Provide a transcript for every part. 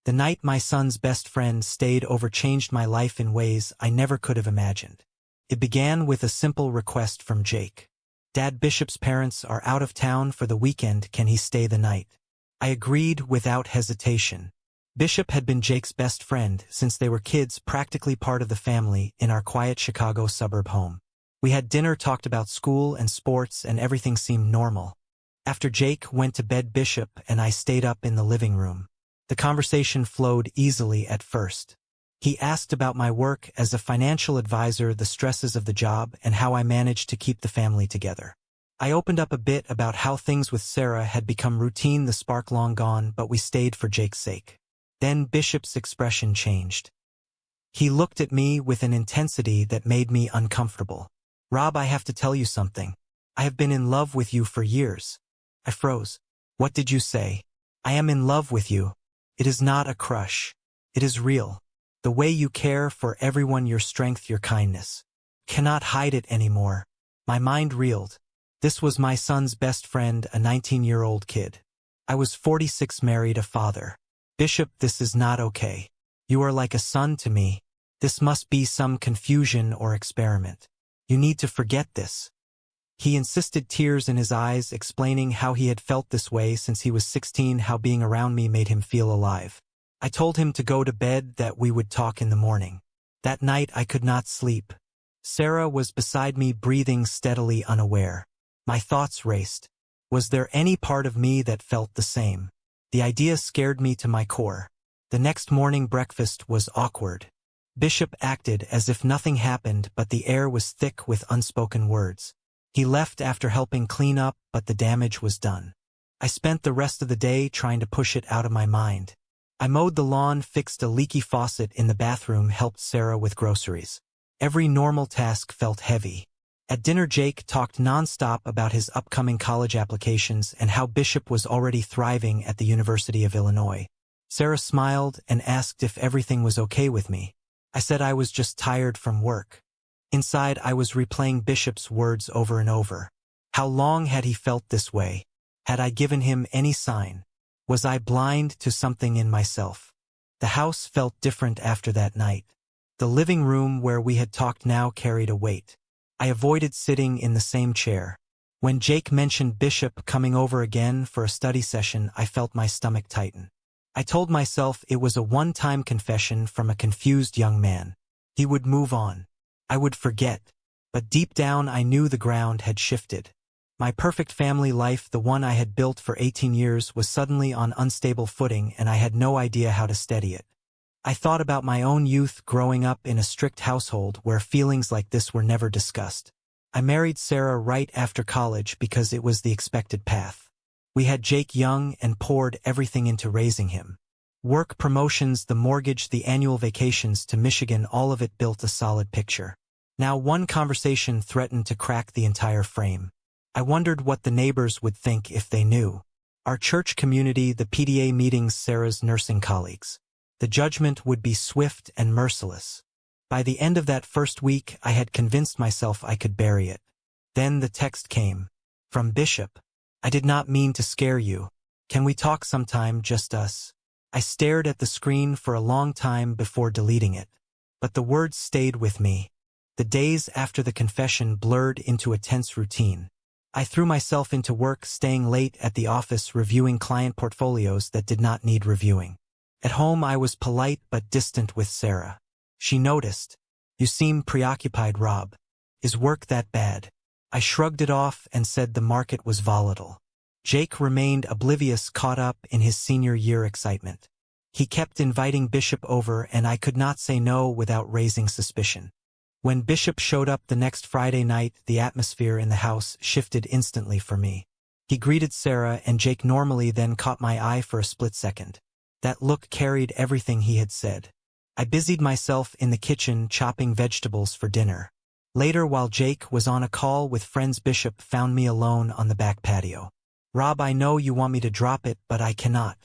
The night my son's best friend stayed over changed my life in ways I never could have imagined. It began with a simple request from Jake. Dad, Bishop's parents are out of town for the weekend, can he stay the night? I agreed without hesitation. Bishop had been Jake's best friend since they were kids, practically part of the family in our quiet Chicago suburb home. We had dinner, talked about school and sports, and everything seemed normal. After Jake went to bed, Bishop and I stayed up in the living room. The conversation flowed easily at first. He asked about my work as a financial advisor, the stresses of the job, and how I managed to keep the family together. I opened up a bit about how things with Sarah had become routine, the spark long gone, but we stayed for Jake's sake. Then Bishop's expression changed. He looked at me with an intensity that made me uncomfortable. Rob, I have to tell you something. I have been in love with you for years. I froze. What did you say? I am in love with you. It is not a crush. It is real. The way you care for everyone, your strength, your kindness. Cannot hide it anymore. My mind reeled. This was my son's best friend, a 19-year-old kid. I was 46, married, a father. Bishop, this is not okay. You are like a son to me. This must be some confusion or experiment. You need to forget this. He insisted, tears in his eyes, explaining how he had felt this way since he was 16, how being around me made him feel alive. I told him to go to bed, that we would talk in the morning. That night I could not sleep. Sarah was beside me, breathing steadily, unaware. My thoughts raced. Was there any part of me that felt the same? The idea scared me to my core. The next morning breakfast was awkward. Bishop acted as if nothing happened, but the air was thick with unspoken words. He left after helping clean up, but the damage was done. I spent the rest of the day trying to push it out of my mind. I mowed the lawn, fixed a leaky faucet in the bathroom, helped Sarah with groceries. Every normal task felt heavy. At dinner, Jake talked nonstop about his upcoming college applications and how Bishop was already thriving at the University of Illinois. Sarah smiled and asked if everything was okay with me. I said I was just tired from work. Inside, I was replaying Bishop's words over and over. How long had he felt this way? Had I given him any sign? Was I blind to something in myself? The house felt different after that night. The living room where we had talked now carried a weight. I avoided sitting in the same chair. When Jake mentioned Bishop coming over again for a study session, I felt my stomach tighten. I told myself it was a one-time confession from a confused young man. He would move on. I would forget. But deep down I knew the ground had shifted. My perfect family life, the one I had built for 18 years, was suddenly on unstable footing, and I had no idea how to steady it. I thought about my own youth, growing up in a strict household where feelings like this were never discussed. I married Sarah right after college because it was the expected path. We had Jake young and poured everything into raising him. Work, promotions, the mortgage, the annual vacations to Michigan, all of it built a solid picture. Now one conversation threatened to crack the entire frame. I wondered what the neighbors would think if they knew. Our church community, the PTA meetings, Sarah's nursing colleagues. The judgment would be swift and merciless. By the end of that first week, I had convinced myself I could bury it. Then the text came. From Bishop. I did not mean to scare you. Can we talk sometime, just us? I stared at the screen for a long time before deleting it. But the words stayed with me. The days after the confession blurred into a tense routine. I threw myself into work, staying late at the office, reviewing client portfolios that did not need reviewing. At home I was polite but distant with Sarah. She noticed. You seem preoccupied, Rob. Is work that bad? I shrugged it off and said the market was volatile. Jake remained oblivious, caught up in his senior year excitement. He kept inviting Bishop over, and I could not say no without raising suspicion. When Bishop showed up the next Friday night, the atmosphere in the house shifted instantly for me. He greeted Sarah and Jake normally, then caught my eye for a split second. That look carried everything he had said. I busied myself in the kitchen chopping vegetables for dinner. Later, while Jake was on a call with friends, Bishop found me alone on the back patio. Rob, I know you want me to drop it, but I cannot.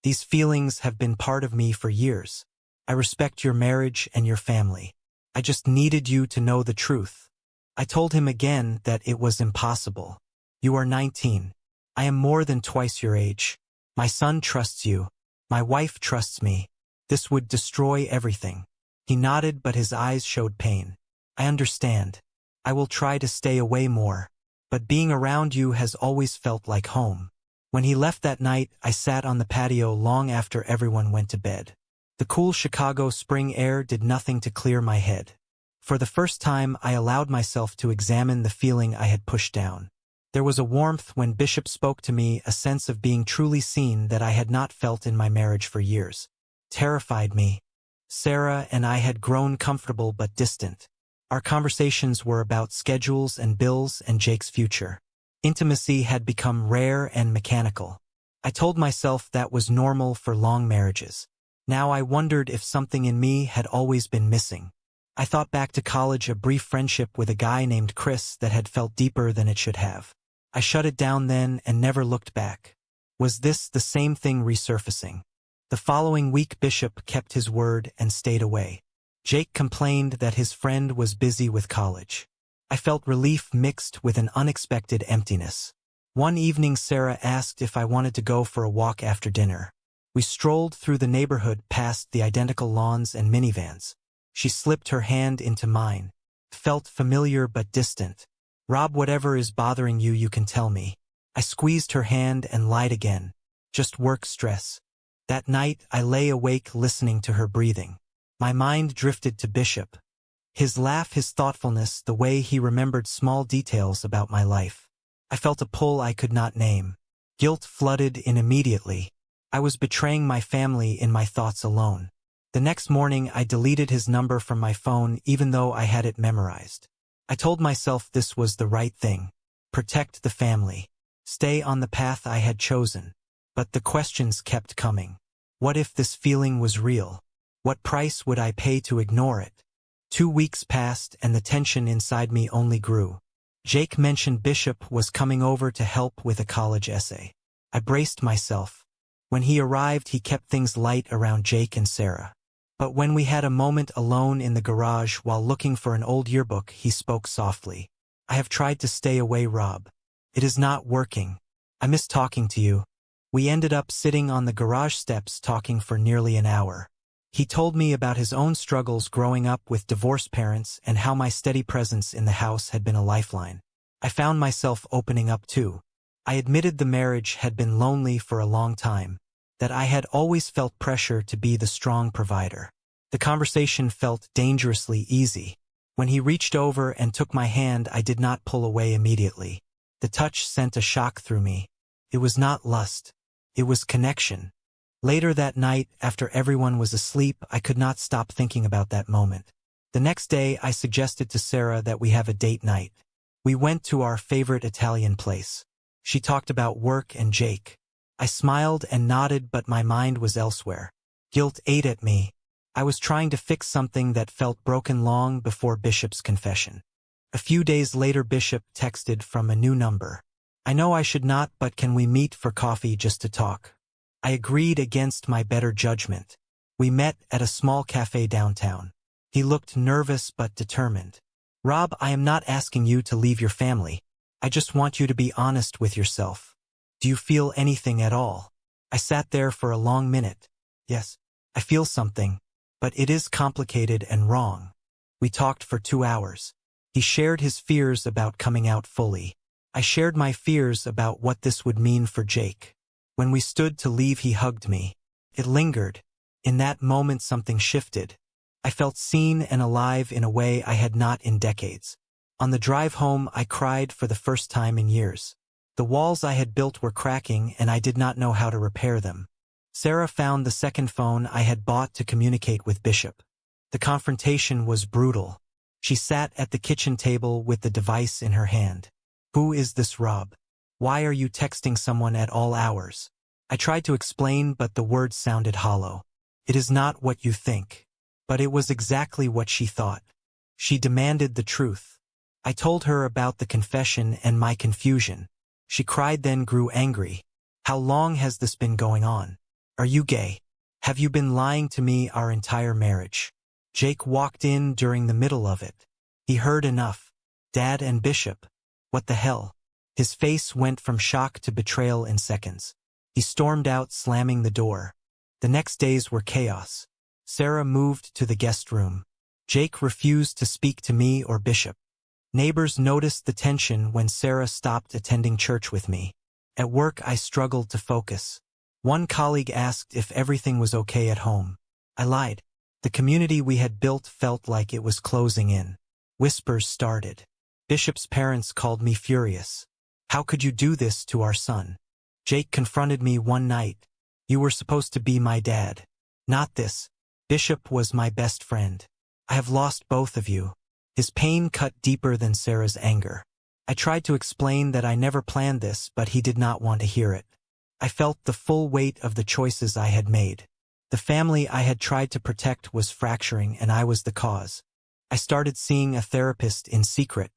These feelings have been part of me for years. I respect your marriage and your family. I just needed you to know the truth. I told him again that it was impossible. You are 19. I am more than twice your age. My son trusts you. My wife trusts me. This would destroy everything. He nodded, but his eyes showed pain. I understand. I will try to stay away more. But being around you has always felt like home. When he left that night, I sat on the patio long after everyone went to bed. The cool Chicago spring air did nothing to clear my head. For the first time, I allowed myself to examine the feeling I had pushed down. There was a warmth when Bishop spoke to me, a sense of being truly seen that I had not felt in my marriage for years. Terrified me. Sarah and I had grown comfortable but distant. Our conversations were about schedules and bills and Jake's future. Intimacy had become rare and mechanical. I told myself that was normal for long marriages. Now I wondered if something in me had always been missing. I thought back to college, a brief friendship with a guy named Chris that had felt deeper than it should have. I shut it down then and never looked back. Was this the same thing resurfacing? The following week, Bishop kept his word and stayed away. Jake complained that his friend was busy with college. I felt relief mixed with an unexpected emptiness. One evening, Sarah asked if I wanted to go for a walk after dinner. We strolled through the neighborhood past the identical lawns and minivans. She slipped her hand into mine. Felt familiar but distant. Rob, whatever is bothering you, you can tell me. I squeezed her hand and lied again. Just work stress. That night, I lay awake listening to her breathing. My mind drifted to Bishop. His laugh, his thoughtfulness, the way he remembered small details about my life. I felt a pull I could not name. Guilt flooded in immediately. I was betraying my family in my thoughts alone. The next morning, I deleted his number from my phone even though I had it memorized. I told myself this was the right thing. Protect the family. Stay on the path I had chosen. But the questions kept coming. What if this feeling was real? What price would I pay to ignore it? 2 weeks passed and the tension inside me only grew. Jake mentioned Bishop was coming over to help with a college essay. I braced myself. When he arrived, he kept things light around Jake and Sarah. But when we had a moment alone in the garage while looking for an old yearbook, he spoke softly. I have tried to stay away, Rob. It is not working. I miss talking to you. We ended up sitting on the garage steps talking for nearly an hour. He told me about his own struggles growing up with divorced parents and how my steady presence in the house had been a lifeline. I found myself opening up too. I admitted the marriage had been lonely for a long time, that I had always felt pressure to be the strong provider. The conversation felt dangerously easy. When he reached over and took my hand, I did not pull away immediately. The touch sent a shock through me. It was not lust. It was connection. Later that night, after everyone was asleep, I could not stop thinking about that moment. The next day, I suggested to Sarah that we have a date night. We went to our favorite Italian place. She talked about work and Jake. I smiled and nodded, but my mind was elsewhere. Guilt ate at me. I was trying to fix something that felt broken long before Bishop's confession. A few days later, Bishop texted from a new number. I know I should not, but can we meet for coffee just to talk? I agreed against my better judgment. We met at a small cafe downtown. He looked nervous but determined. Rob, I am not asking you to leave your family. I just want you to be honest with yourself. Do you feel anything at all? I sat there for a long minute. Yes, I feel something, but it is complicated and wrong. We talked for 2 hours. He shared his fears about coming out fully. I shared my fears about what this would mean for Jake. When we stood to leave, he hugged me. It lingered. In that moment, something shifted. I felt seen and alive in a way I had not in decades. On the drive home, I cried for the first time in years. The walls I had built were cracking, and I did not know how to repair them. Sarah found the second phone I had bought to communicate with Bishop. The confrontation was brutal. She sat at the kitchen table with the device in her hand. Who is this Rob? Why are you texting someone at all hours? I tried to explain, but the words sounded hollow. It is not what you think. But it was exactly what she thought. She demanded the truth. I told her about the confession and my confusion. She cried, then grew angry. How long has this been going on? Are you gay? Have you been lying to me our entire marriage? Jake walked in during the middle of it. He heard enough. Dad and Bishop. What the hell? His face went from shock to betrayal in seconds. He stormed out, slamming the door. The next days were chaos. Sarah moved to the guest room. Jake refused to speak to me or Bishop. Neighbors noticed the tension when Sarah stopped attending church with me. At work, I struggled to focus. One colleague asked if everything was okay at home. I lied. The community we had built felt like it was closing in. Whispers started. Bishop's parents called me furious. How could you do this to our son? Jake confronted me one night. You were supposed to be my dad. Not this. Bishop was my best friend. I have lost both of you. His pain cut deeper than Sarah's anger. I tried to explain that I never planned this, but he did not want to hear it. I felt the full weight of the choices I had made. The family I had tried to protect was fracturing, and I was the cause. I started seeing a therapist in secret.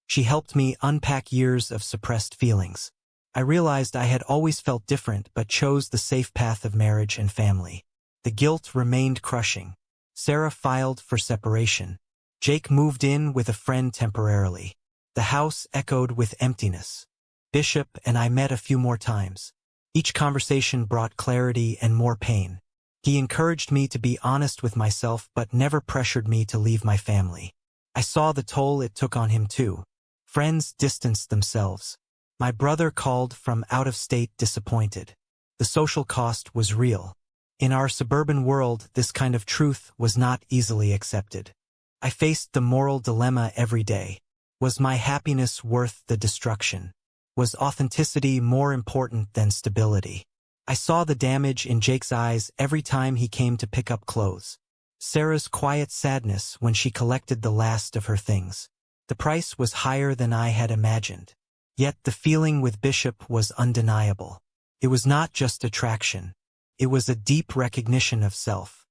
She helped me unpack years of suppressed feelings. I realized I had always felt different but chose the safe path of marriage and family. The guilt remained crushing. Sarah filed for separation. Jake moved in with a friend temporarily. The house echoed with emptiness. Bishop and I met a few more times. Each conversation brought clarity and more pain. He encouraged me to be honest with myself but never pressured me to leave my family. I saw the toll it took on him too. Friends distanced themselves. My brother called from out of state disappointed. The social cost was real. In our suburban world, this kind of truth was not easily accepted. I faced the moral dilemma every day. Was my happiness worth the destruction? Was authenticity more important than stability? I saw the damage in Jake's eyes every time he came to pick up clothes. Sarah's quiet sadness when she collected the last of her things. The price was higher than I had imagined. Yet the feeling with Bishop was undeniable. It was not just attraction. It was a deep recognition of self.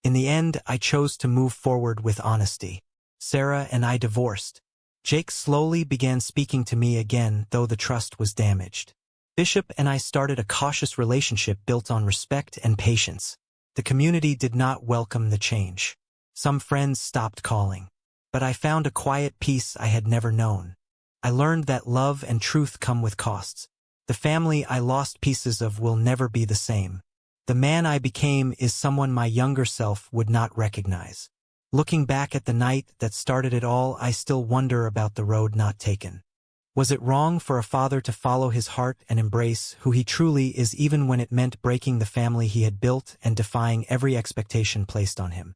In the end, I chose to move forward with honesty. Sarah and I divorced. Jake slowly began speaking to me again, though the trust was damaged. Bishop and I started a cautious relationship built on respect and patience. The community did not welcome the change. Some friends stopped calling. But I found a quiet peace I had never known. I learned that love and truth come with costs. The family I lost pieces of will never be the same. The man I became is someone my younger self would not recognize. Looking back at the night that started it all, I still wonder about the road not taken. Was it wrong for a father to follow his heart and embrace who he truly is, even when it meant breaking the family he had built and defying every expectation placed on him?